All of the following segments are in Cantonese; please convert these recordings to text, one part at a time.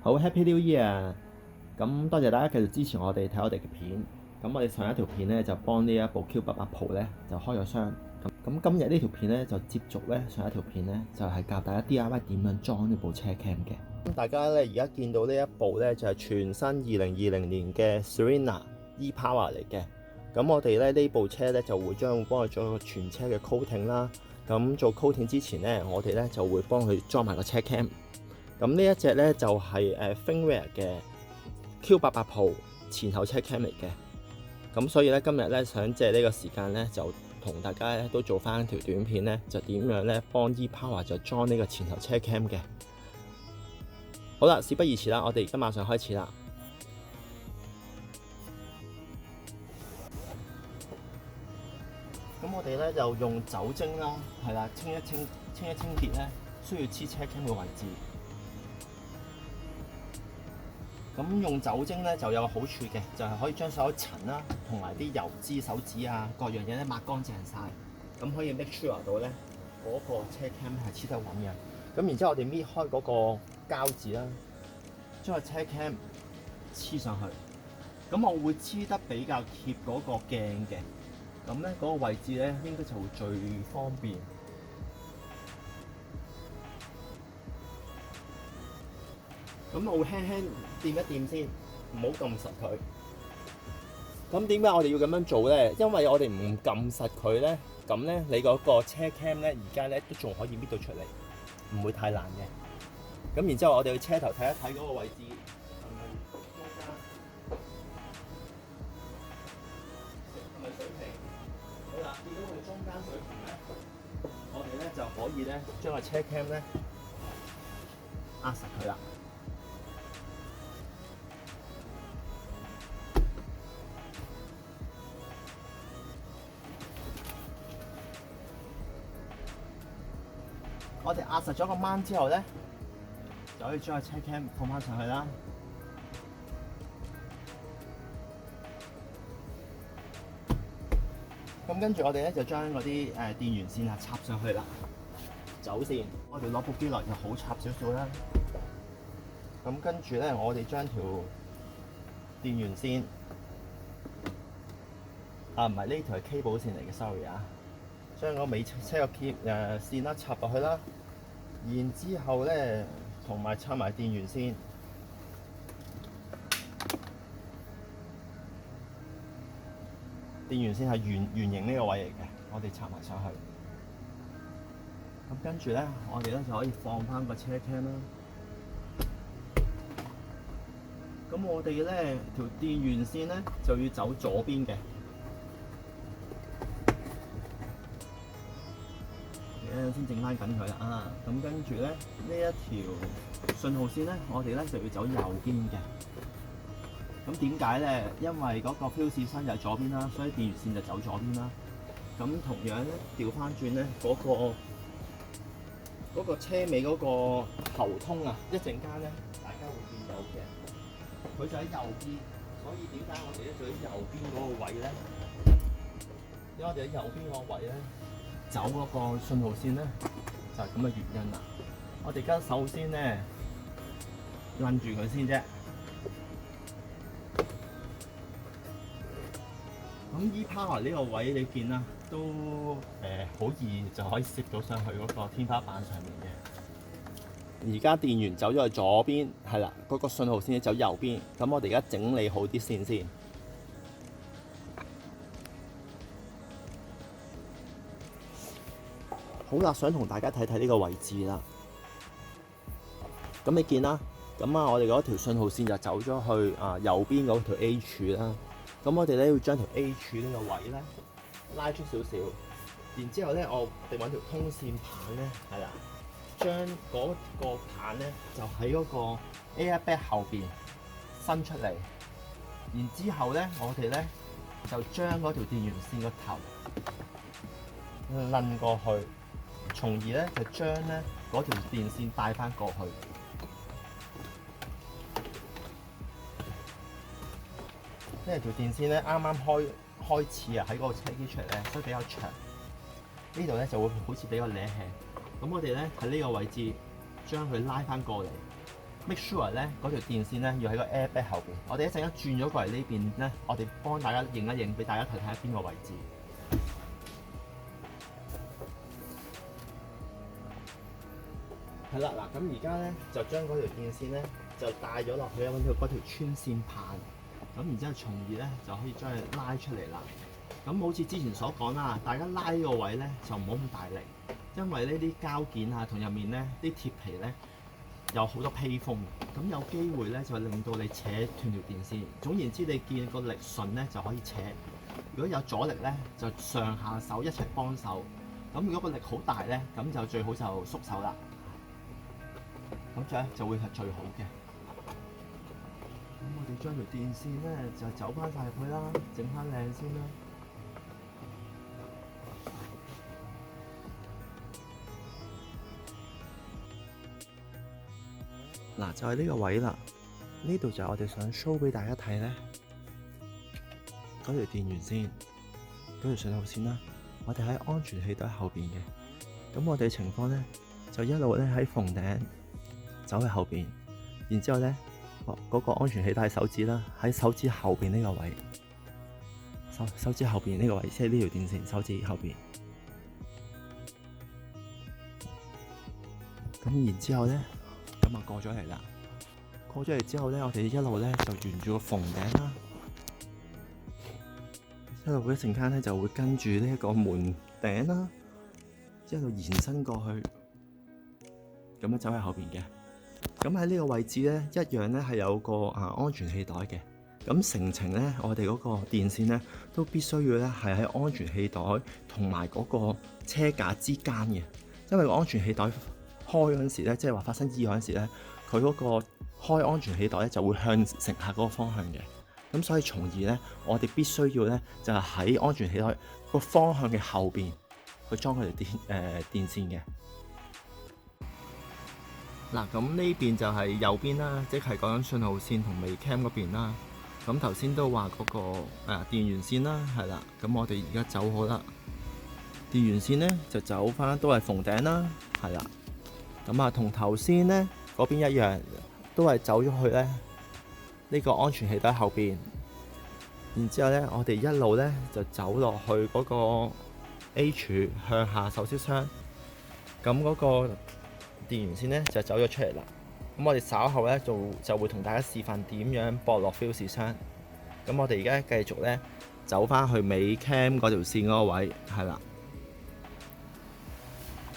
好 Happy New Year！咁多謝大家繼續支持我哋睇我哋嘅片。咁我哋上一條片咧就幫呢一部 Q88 Pro 咧就開咗箱。咁今日呢條片咧就接續咧上一條片咧就係教大家 DIY 點樣裝呢部車 cam 嘅。咁大家咧而家見到呢一部咧就係全新2020年嘅 Serena E-Power 嚟嘅。咁我哋咧呢部車咧就會將會幫佢做一個全車嘅 coating 啦。咁做 coating 之前咧，我哋咧就會幫佢裝埋個車 cam。咁呢一隻咧就係ThinkRare 嘅 Q88 Pro 前後車 cam 嚟嘅。咁所以咧今日咧想借呢個時間咧就同大家咧都做翻條短片咧，就點樣咧幫 E-Power 就裝呢個前後車 cam 嘅。好啦，事不宜遲啦，我哋而家馬上開始啦。咁我哋咧就用酒精啦，係啦，清一清潔咧需要黐車 cam 嘅位置。咁用酒精咧就有個好處嘅，就係可以將所有塵啦，同埋啲油脂、手指啊各樣嘢咧抹乾淨晒。咁可以 make sure 到咧嗰個車 cam 係黐得穩嘅。咁然之後我哋搣開嗰個膠紙啦，將個車 cam 黐上去。咁我會黐得比較貼嗰個鏡嘅，咁咧嗰個位置咧應該就會最方便。咁我會輕輕掂一掂先，唔好撳實佢。咁點解我哋要咁樣做咧？因為我哋唔撳實佢咧，咁咧你嗰個車 cam 咧而家咧都仲可以搣到出嚟，唔會太難嘅。咁然之後我哋去車頭睇一睇嗰個位置係咪中間，係咪水平？好啦，見到佢中間水平咧，我哋咧就可以咧將個車 cam 咧壓實佢啦。我哋壓實咗個掹之後咧，就可以將個車 cam 放翻上去啦。咁跟住我哋咧就將嗰啲電源線啊插上去啦。走線，我哋攞部機落就好插少少啦。咁跟住咧，我哋將條電源線唔係呢條係 cable 線嚟嘅 ，sorry 啊。將個尾車個線啦插落去啦，然之後咧同埋插埋電源線，電源線係圓形呢個位嚟嘅，我哋插埋上去。咁跟住咧，我哋咧就可以放翻個車 cam 啦。咁我哋咧條電源線咧就要走左邊嘅。先整翻緊佢啦啊！咁跟住咧，呢一條信號線咧，我哋咧就要走右邊嘅。咁點解咧？因為嗰個標示身就喺左邊啦，所以電源線就走左邊啦。咁同樣咧，調翻轉咧，嗰個車尾嗰個喉通啊，一陣間咧大家會見到嘅，佢就喺右邊。所以點解我哋咧就喺右邊嗰個位咧？因為我哋喺右邊嗰個位咧。走嗰個信號線咧，就係咁嘅原因啦。我哋而家首先咧，攆住佢先啫。咁 E-Power 呢個位你見啦，都好易就可以攝到上去嗰個天花板上面嘅。而家電源走咗去左邊，係啦，嗰個信號線走右邊。咁我哋而家整理好啲線先。好啦，想同大家睇睇呢個位置啦。咁你見啦，咁我哋嗰條信號線就走咗去右邊嗰條 A 柱啦。咁我哋咧要將條 A 柱呢個位咧拉出少少，然之後咧我哋揾條通線棒咧，係啦，將嗰個棒咧就喺嗰個 airbag 後邊伸出嚟，然之後咧我哋咧就將嗰條電源線個頭攆過去。從而咧就將咧嗰條電線帶翻過去。因為條電線咧啱啱開始啊，喺嗰個車機出嚟咧，所以比較長。呢度咧就會好似比較攣氣。咁我哋咧喺呢個位置將佢拉翻過嚟 ，make sure 咧嗰條電線咧要喺個 airbag 後邊。我哋一陣間轉咗過嚟呢邊咧，我哋幫大家影一影，俾大家睇睇下邊個位置。係啦，嗱，咁而家咧就將嗰條電線咧就帶咗落去揾到嗰條穿線棒，咁然之後從而咧就可以將佢拉出嚟啦。咁好似之前所講啦，大家拉呢個位咧就唔好咁大力，因為呢啲膠件啊同入面咧啲鐵皮咧有好多披風，咁有機會咧就令到你扯斷條電線。總言之，你見個力順咧就可以扯，如果有阻力咧就上下手一齊幫手。咁如果個力好大咧，咁就最好就縮手啦。咁咧就會係最好嘅。咁我哋將條電線咧就走翻晒入去啦，整翻靚先啦。嗱，就係呢個位啦。呢度就係我哋想 show 俾大家睇咧，嗰條電源線、嗰條信號線啦。我哋喺安全氣袋後邊嘅。咁我哋情況咧就一路咧喺縫頂走去後邊，然之後咧嗰個安全氣帶手指啦，喺手指後邊呢個位，手指後邊呢個位，即係呢條電線手指後邊。咁然之後咧，咁啊過咗嚟啦。過咗嚟之後咧，我哋一路咧就沿住個縫頂啦，一路一陣間咧就會跟住呢一個門頂啦，一路延伸過去，咁樣走喺後邊嘅。咁喺呢個位置咧，一樣咧係有個安全氣袋嘅。咁成程咧，我哋嗰個電線咧都必須要咧係喺安全氣袋同埋嗰個車架之間嘅，因為個安全氣袋開嗰陣時咧，即係話發生意外嗰陣時咧，佢嗰個開安全氣袋咧就會向乘客嗰個方向嘅。咁所以從而咧，我哋必須要咧就係喺安全氣袋個方向嘅後邊去裝佢條電線嘅。嗱，咁呢邊就係右邊啦，即係講緊信號線同微 cam 嗰邊啦。咁頭先都話嗰個電源線啦，係啦。咁我哋而家走好啦，電源線咧就走翻都係縫頂啦，係啦。咁啊，同頭先咧嗰邊一樣，都係走咗去咧呢個安全氣帶後邊。然之後咧，我哋一路咧就走落去嗰個 A 柱向下手燒箱。咁嗰個電源線咧就走咗出嚟啦。咁我哋稍後咧就會同大家示範點樣駁落 fuse 箱。咁我哋而家繼續咧走翻去尾 cam 嗰條線嗰個位，係啦。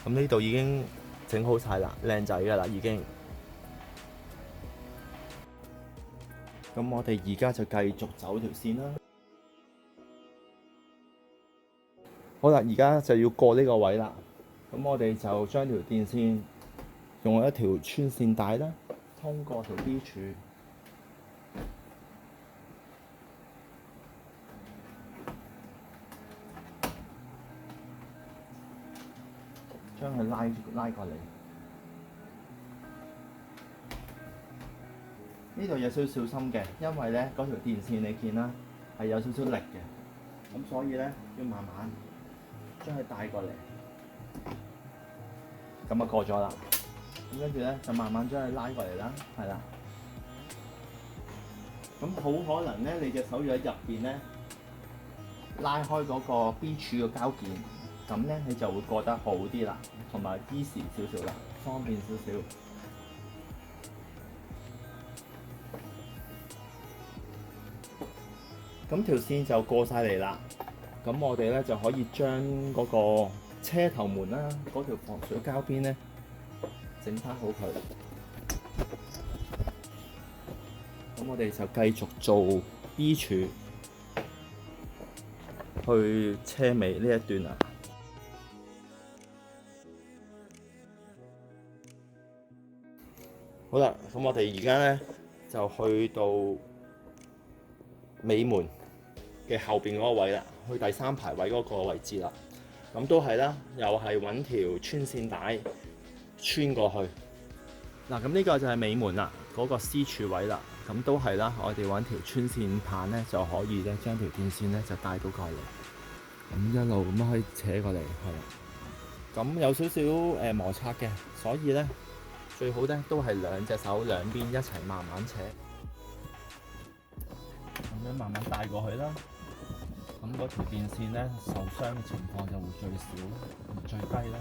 咁呢度已經整好晒啦，靚仔㗎啦已經。咁我哋而家就繼續走條線啦。好啦，而家就要過呢個位啦。咁我哋就將條電線用一條穿線帶啦，通過條 B 柱，將佢拉過嚟。呢度有少少小心嘅，因為咧嗰條電線你見啦係有少少力嘅，咁所以咧要慢慢將佢帶過嚟。咁啊過咗啦。咁跟住咧就慢慢將佢拉過嚟啦，係啦。咁好可能咧，你隻手要喺入邊咧拉開嗰個 B 柱嘅膠件，咁咧你就會過得好啲啦，同埋 easy 少少啦，方便少少。咁條線就過晒嚟啦。咁我哋咧就可以將嗰個車頭門啦，嗰條防水膠邊咧，整翻好佢。咁我哋就繼續做 B 柱去車尾呢一段啊。好啦，咁我哋而家咧就去到尾門嘅後邊嗰個位啦，去第3排位嗰個位置啦。咁都係啦，又係揾條穿線帶穿過去。嗱，咁呢個就係尾門啦，嗰個 C 柱位啦。咁都係啦，我哋揾條穿線棒咧就可以咧將條電線咧就帶到過嚟。咁一路咁樣可以扯過嚟，係啦。咁有少少摩擦嘅，所以咧最好咧都係兩隻手兩邊一齊慢慢扯，咁樣慢慢帶過去啦。咁嗰條電線咧受傷嘅情況就會最少同最低啦。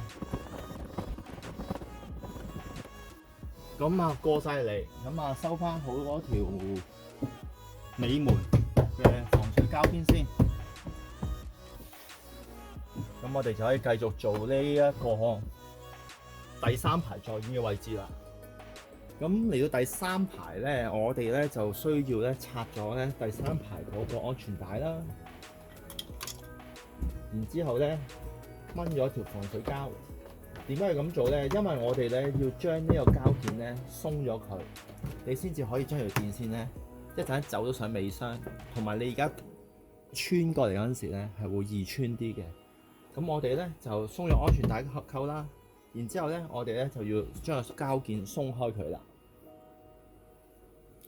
咁啊過晒嚟，咁啊收翻好嗰條尾門嘅防水膠邊先。咁我哋就可以繼續做呢一個第三排座椅嘅位置啦。咁嚟到第三排咧，我哋咧就需要咧拆咗咧第三排嗰個安全帶啦。然之後咧掹咗條防水膠。點解要咁做咧？因為我哋咧要將呢個膠件咧鬆咗佢，你先至可以將條電線咧一陣走咗上尾箱，同埋你而家穿過嚟嗰陣時咧係會易穿啲嘅。咁我哋咧就鬆咗安全帶嘅合扣啦，然之後咧我哋咧就要將個膠件鬆開佢啦。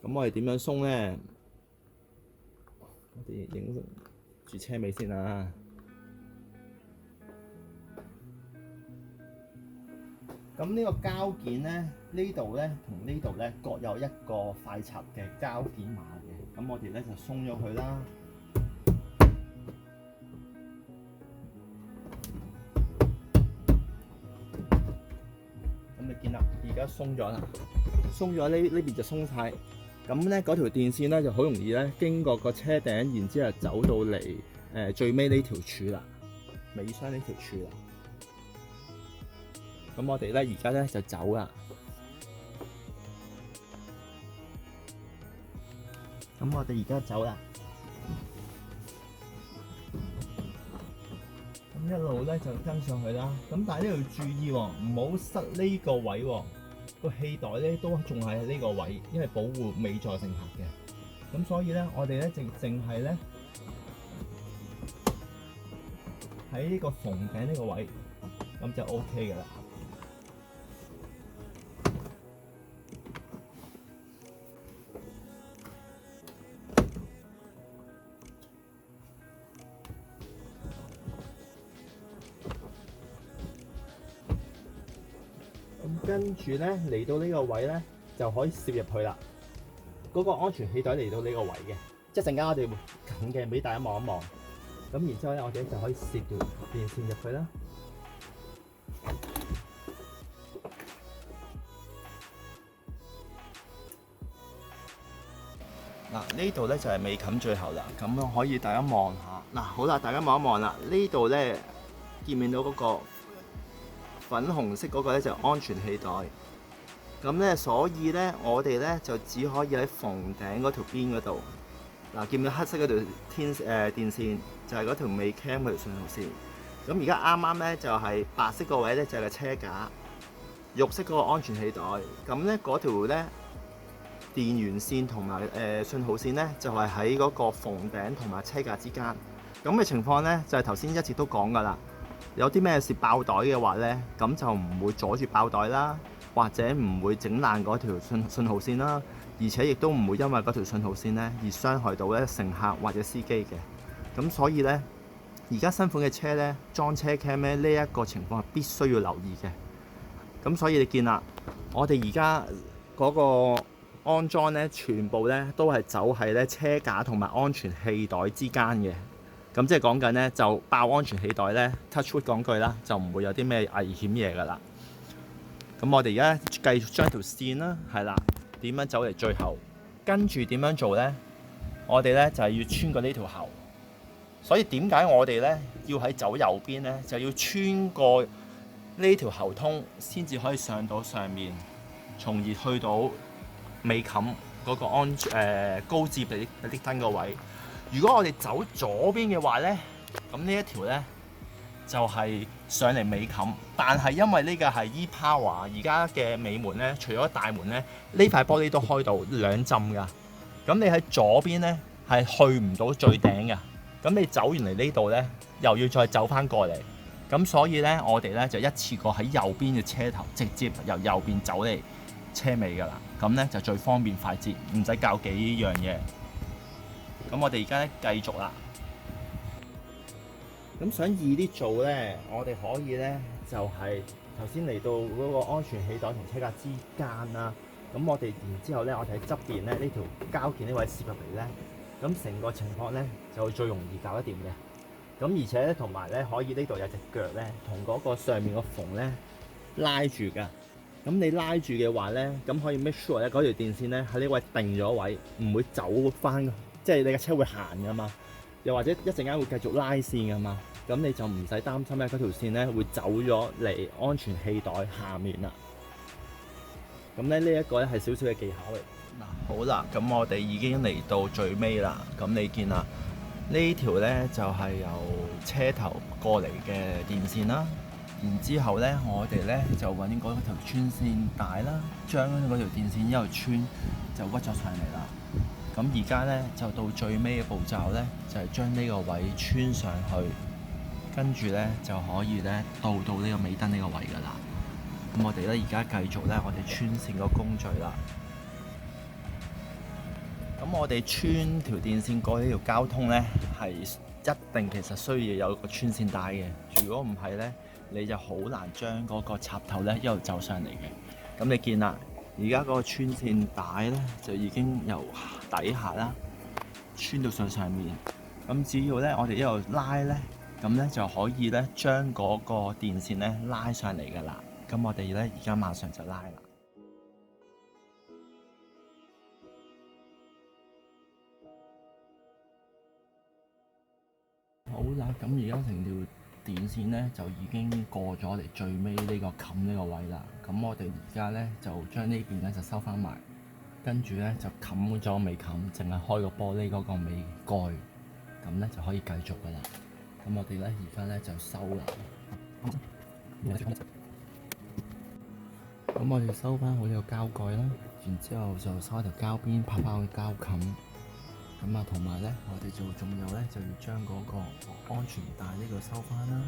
咁我哋點樣鬆咧？我哋影住車尾先啊！咁呢個膠件咧，呢度咧同呢度咧各有一個快插嘅膠件碼嘅，咁我哋咧就鬆咗佢啦。咁你見啦，而家鬆咗啦，鬆咗呢邊就鬆晒。咁咧嗰條電線咧就好容易咧經過個車頂，然之後走到嚟最尾呢條柱啦，尾箱呢條柱啦。咁我哋咧而家咧就走啦。咁我哋而家走啦。咁一路咧就跟上去啦。咁但係呢度要注意喎，唔好塞呢個位喎。個氣袋咧都仲係喺呢個位，因為保護尾座乘客嘅。咁所以咧，我哋咧淨係咧喺呢個縫頂呢個位，咁就 OK 嘅啦。跟住咧嚟到呢個位咧就可以攝入去啦。嗰個安全氣袋嚟到呢個位嘅，一陣間我哋會近嘅俾大家望一望。咁然之後咧，我哋就可以攝條電線入去啦。嗱，呢度咧就係未冚最後啦。咁樣可以大家望下。嗱，好啦，大家望一望啦。呢度咧見唔見到嗰個粉紅色嗰個咧就係安全氣袋，咁咧所以咧我哋咧就只可以喺縫頂嗰條邊嗰度，嗱，見唔見黑色嗰條電線就係嗰條尾 cam 嗰條信號線。咁而家啱啱咧就係白色個位咧就係個車架，肉色嗰個安全氣袋。咁咧嗰條咧電源線同埋信號線咧就係喺嗰個縫頂同埋車架之間。咁嘅情況咧就係頭先一直都講噶啦。有啲咩事爆袋嘅話咧，咁就唔會阻住爆袋啦，或者唔會整爛嗰條信號線啦，而且亦都唔會因為嗰條信號線咧而傷害到咧乘客或者司機嘅。咁所以咧，而家新款嘅車咧裝車 cam 咧呢一個情況係必須要留意嘅。咁所以你見啦，我哋而家嗰個安裝咧，全部咧都係走喺咧車架同埋安全氣袋之間嘅。咁即係講緊咧，就爆安全氣袋咧 ，touch wood 講句啦，就唔會有啲咩危險嘢噶啦。咁我哋而家繼續將條線啦，係啦，點樣走嚟最後，跟住點樣做咧？我哋咧就係要穿過呢條喉。所以點解我哋咧要喺走右邊咧，就要穿過呢條喉通，先至可以上到上面，從而去到尾冚嗰個高接力燈個位。如果我哋走左邊嘅話咧，咁呢一條咧就係上嚟尾冚，但係因為呢個係 E-Power 而家嘅尾門咧，除咗大門咧，呢塊玻璃都開到兩浸㗎。咁你喺左邊咧係去唔到最頂㗎。咁你走完嚟呢度咧，又要再走翻過嚟。咁所以咧，我哋咧就一次過喺右邊嘅車頭，直接由右邊走嚟車尾㗎啦。咁咧就最方便快捷，唔使搞幾樣嘢。咁我哋而家咧繼續啦。咁想易啲做咧，我哋可以咧就係頭先嚟到嗰個安全氣袋同車架之間啦。咁我哋然之後咧，我哋喺側邊咧呢條膠件呢位攝入嚟咧，咁成個情況咧就會最容易搞得掂嘅。咁而且咧同埋咧可以呢度有隻腳咧同嗰個上面個縫咧拉住㗎。咁你拉住嘅話咧，咁可以 make sure 咧嗰條電線咧喺呢位定咗位，唔會走翻，即係你嘅車會行㗎嘛。又或者一陣間會繼續拉線㗎嘛。咁你就唔使擔心咧，嗰條線咧會走咗嚟安全氣袋下面啦。咁咧呢一個咧係少少嘅技巧嚟。嗱，好啦，咁我哋已經嚟到最尾啦。咁你見啦，呢條咧就係由車頭過嚟嘅電線啦。然之後咧，我哋咧就揾嗰條穿線帶啦，將嗰條電線一路穿就屈咗上嚟啦。咁而家咧就到最尾嘅步驟咧，就係將呢個位穿上去。跟住咧就可以咧到呢個尾燈呢個位㗎啦。咁我哋咧而家繼續咧我哋穿線個工序啦。咁我哋穿條電線過呢條交通咧係一定其實需要有個穿線帶嘅。如果唔係咧，你就好難將嗰個插頭咧一路走上嚟嘅。咁你見啦，而家嗰個穿線帶咧就已經由底下啦穿到上面。咁只要咧我哋一路拉咧。咁咧就可以咧將嗰個電線咧拉上嚟㗎啦。咁我哋咧而家馬上就拉啦。好啦，咁而家成條電線咧就已經過咗嚟最尾呢個冚呢個位啦。咁我哋而家咧就將呢邊咧就收翻埋，跟住咧就冚咗未冚，淨係開個玻璃嗰個尾蓋，咁咧就可以繼續㗎啦。咁我哋咧而家咧就收啦。咁我哋收翻好呢個膠蓋啦，然之後就收條膠邊，拍翻個膠冚。咁啊，同埋咧，我哋仲有咧就要將嗰個安全帶呢個收翻啦。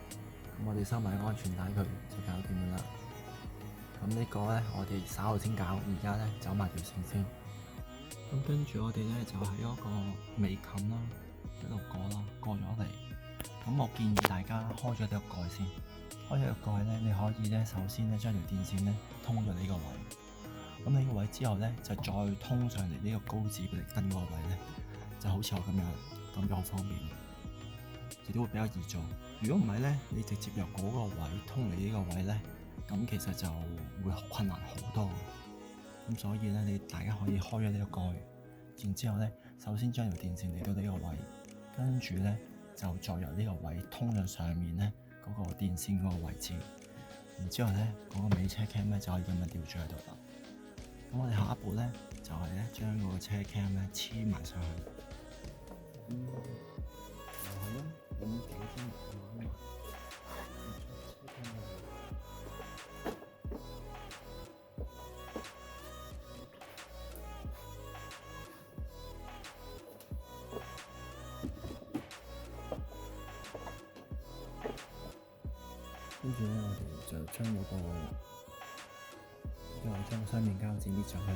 咁我哋收埋安全帶佢就搞掂㗎啦。咁呢個咧我哋稍後先搞，而家咧走埋條線先。咁跟住我哋咧就喺嗰個尾冚啦。一路過啦，過咗嚟。咁我建議大家開咗呢個蓋先。開咗個蓋咧，你可以咧首先咧將條電線咧通咗呢個位。咁呢個位之後咧，就再通上嚟呢個高指俾你燈嗰個位咧，就好似我咁樣，咁就好方便，亦都會比較易做。如果唔係咧，你直接由嗰個位通嚟呢個位咧，咁其實就會困難好多。咁所以咧，你大家可以開咗呢個蓋，然之後咧，首先將條電線嚟到呢個位。跟住咧，就再由呢個位通咗上面咧嗰個電線嗰個位置，然之後咧嗰個尾車 cam 咧就可以咁樣吊住喺度啦。咁我哋下一步咧就係咧將嗰個車 cam 咧黐埋上去。又係啦，咁整先啱。跟住咧，我哋就將嗰個將雙面膠紙搣上去啦。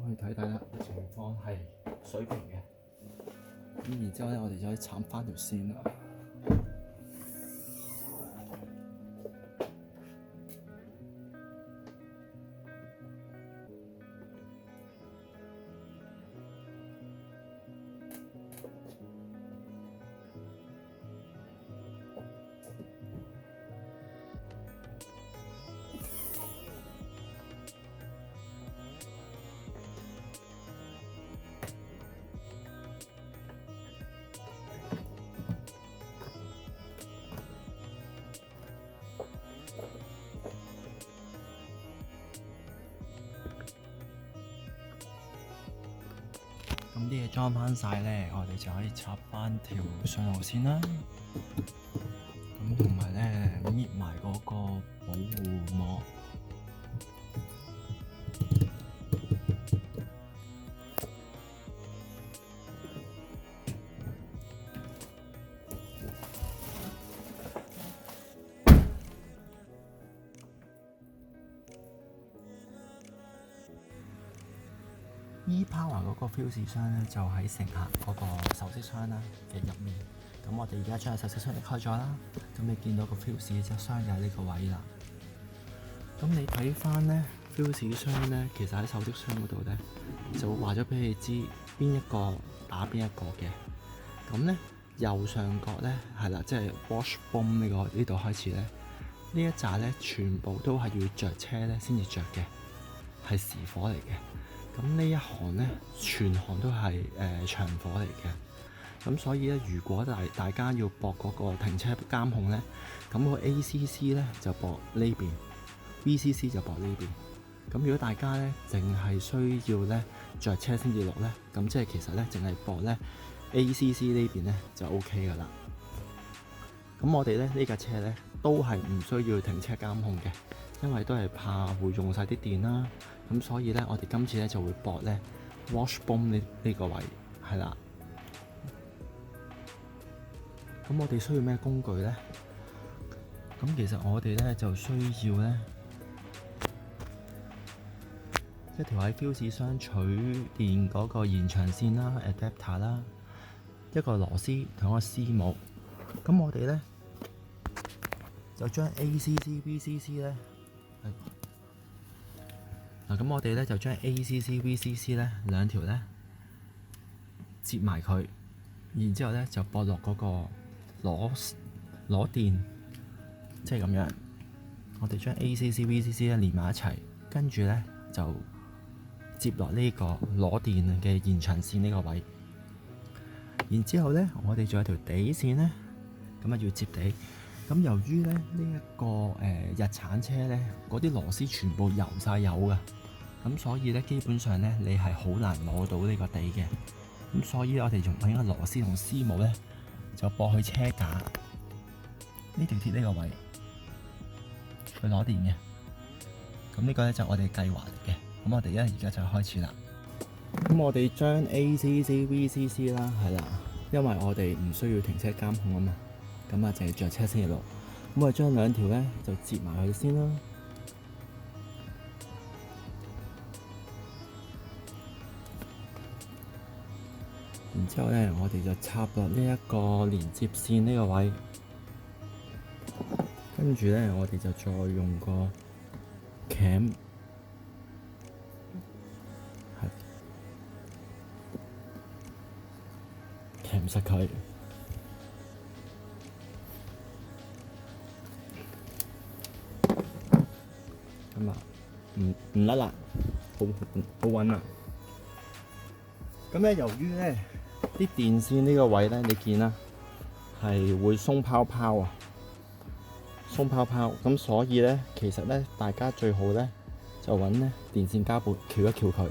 可以睇睇啦，情況係水平嘅。咁然之後咧，我哋就可以鏟翻條線啦。咁啲嘢裝翻晒咧，我哋就可以插翻條上路線啦。咁同埋咧搣埋嗰個保護膜。E-Power 嗰個 fuse 箱咧，就喺乘客嗰個手飾箱啦嘅入面。咁我哋而家將個手飾箱離開咗啦。咁你見到個 fuse 隻箱就喺呢個位啦。咁你睇翻咧 fuse 箱咧，其實喺手飾箱嗰度咧，就會話咗俾你知邊一個打邊一個嘅。咁咧右上角咧係啦，即係 washbone 呢度開始咧，呢一紮咧全部都係要着車咧先至着嘅，係時火嚟嘅。咁呢一行咧，全行都係長火嚟嘅。咁所以咧，如果大家要駁嗰個停車監控咧，咁個 ACC 咧就駁呢邊 ，VCC 就駁呢邊。咁如果大家咧淨係需要咧着車先至落咧，咁即係其實咧淨係駁咧 ACC 呢邊咧就 OK 噶啦。咁我哋咧呢架車咧都係唔需要停車監控嘅，因為都係怕會用晒啲電啦。咁所以咧，我哋今次咧就會駁咧 washbone 呢個位係啦。咁我哋需要咩工具咧？咁其實我哋咧就需要咧一條喺 fuse 箱取電嗰個延長線啦 ，adapter 啦，一個螺絲同一個絲母。咁我哋咧就將 ACC、VCC 咧咁我哋咧就將 ACC、VCC 咧兩條咧接埋佢，然之後咧就駁落嗰個攞電，即係咁樣。我哋將 ACC、VCC 咧連埋一齊，跟住咧就接落呢個攞電嘅延長線呢個位。然之後咧，我哋仲有條底線咧，咁啊要接地。咁由於咧呢一個日產車咧，嗰啲螺絲全部油晒油㗎，咁所以咧基本上咧你係好難攞到呢個地嘅。咁所以我哋用緊個螺絲同絲母咧，就駁去車架呢條鐵呢個位去攞電嘅。咁呢個咧就我哋計劃嚟嘅。咁我哋而家就開始啦。咁我哋將 ACC、VCC 啦，係啦，因為我哋唔需要停車監控啊嘛。咁啊，淨係着車先至落。咁我將兩條咧就接埋佢先啦。然之後咧，我哋就插落呢一個連接線呢個位。跟住咧，我哋就再用個鉗鉗實佢。咁啊，唔甩啦，好穩啦。咁咧，由於咧啲電線呢個位咧，你見啦，係會鬆泡泡啊，鬆泡泡。咁所以咧，其實咧，大家最好咧就揾咧電線膠布翹一翹佢。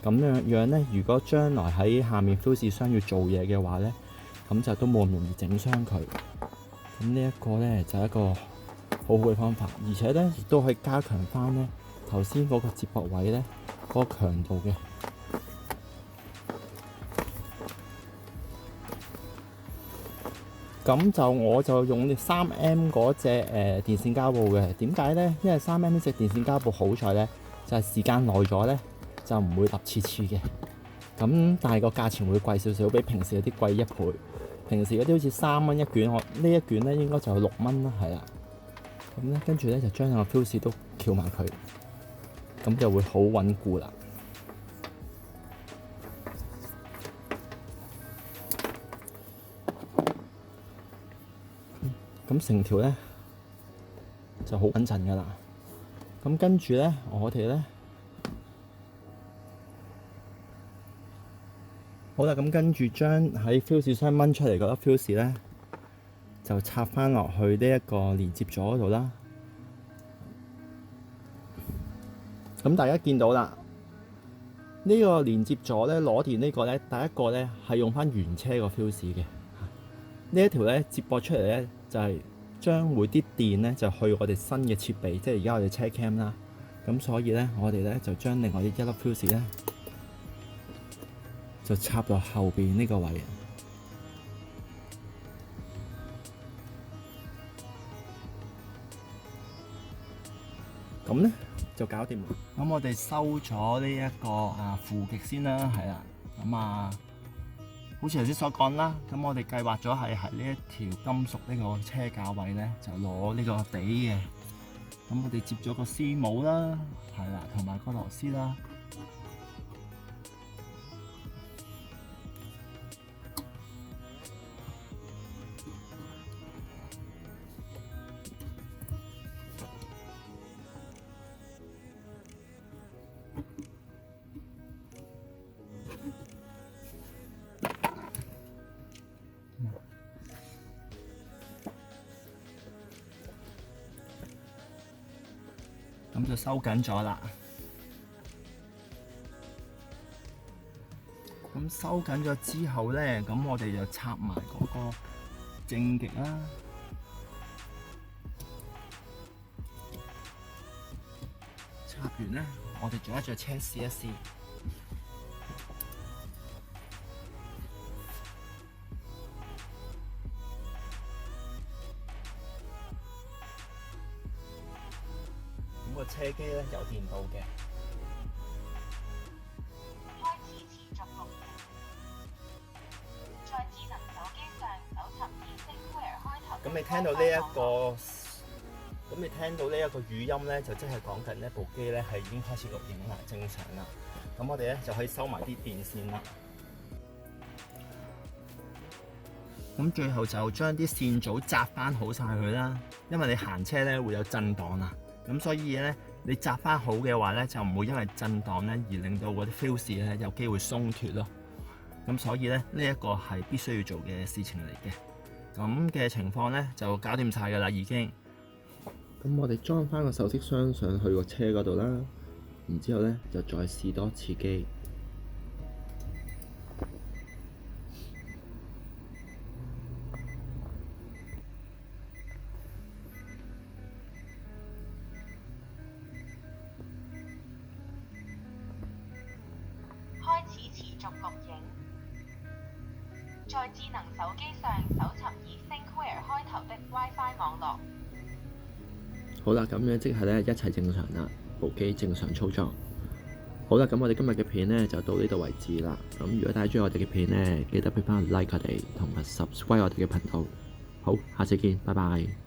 咁樣咧，如果將來喺下面 fuse 箱要做嘢嘅話咧，咁就都冇咁容易整傷佢。咁呢一個咧就係一個好好嘅方法，而且咧亦都可以加強翻咧頭先嗰個接駁位咧嗰個強度嘅。咁就我就用3M 嗰隻電線膠布嘅。點解咧？因為3M 呢隻電線膠布好在咧，就係時間耐咗咧就唔會立次次嘅。咁但係個價錢會貴少少，比平時嗰啲貴1倍。平時嗰啲好似3蚊一卷，我呢一卷咧應該就6蚊啦，係啦。咁咧跟住咧就將個 fuse 都翹埋佢，咁就會好穩固啦。咁成條咧就好穩陣噶啦。咁跟住咧，我哋咧好啦。咁跟住將喺 fuse 箱掹出嚟嗰粒 fuse 咧，就插翻落去呢一個連接座嗰度啦。咁大家見到啦，呢個連接咗咧攞電呢個咧，第一個咧係用翻原車個 fuse 嘅。呢一條咧接駁出嚟咧，就係將會啲電咧就去我哋新嘅設備，即係而家我哋車 cam 啦。咁所以咧，我哋咧就將另外一粒 fuse 咧就插落後邊呢個位。咁咧就搞掂啦。咁我哋收咗呢一個負極先啦，係啦。咁好似頭先所講啦，咁我哋計劃咗係喺呢一條金屬呢個車架位咧，就攞呢個底嘅。咁我哋接咗個絲帽啦，係啦，同埋個螺絲啦。咁就收緊咗啦。咁收緊咗之後咧，咁我哋就插埋嗰個正極啦。插完咧，我哋着一着車試一試。個車機咧有電到嘅。開始持續錄影。在智能手機上搜尋以Thinkware開頭。咁你聽到呢一個語音咧，就即係講緊呢部機咧係已經開始錄影啦，正常啦。咁我哋咧就可以收埋啲電線啦。咁最後就將啲線組紮翻好晒佢啦，因為你行車咧會有震盪啊。咁所以咧，你紮翻好嘅話咧，就唔會因為震盪咧而令到嗰啲 fuse 咧有機會鬆脫咯。咁所以咧，呢一個係必須要做嘅事情嚟嘅。咁嘅情況咧就搞掂晒㗎啦，已經。咁我哋裝翻個手飾箱上去個車嗰度啦，然之後咧就再試多次機。開始持續錄影。在智能手機上搜尋以 Thinkware 開頭的 WiFi 網絡。好啦，咁樣即係咧一切正常啦，部機正常操作。好啦，咁我哋今日嘅片咧就到呢度為止啦。咁如果大家鍾意我哋嘅片咧，記得俾翻 like 我哋同埋 subscribe 我哋嘅頻道。好，下次見，拜拜。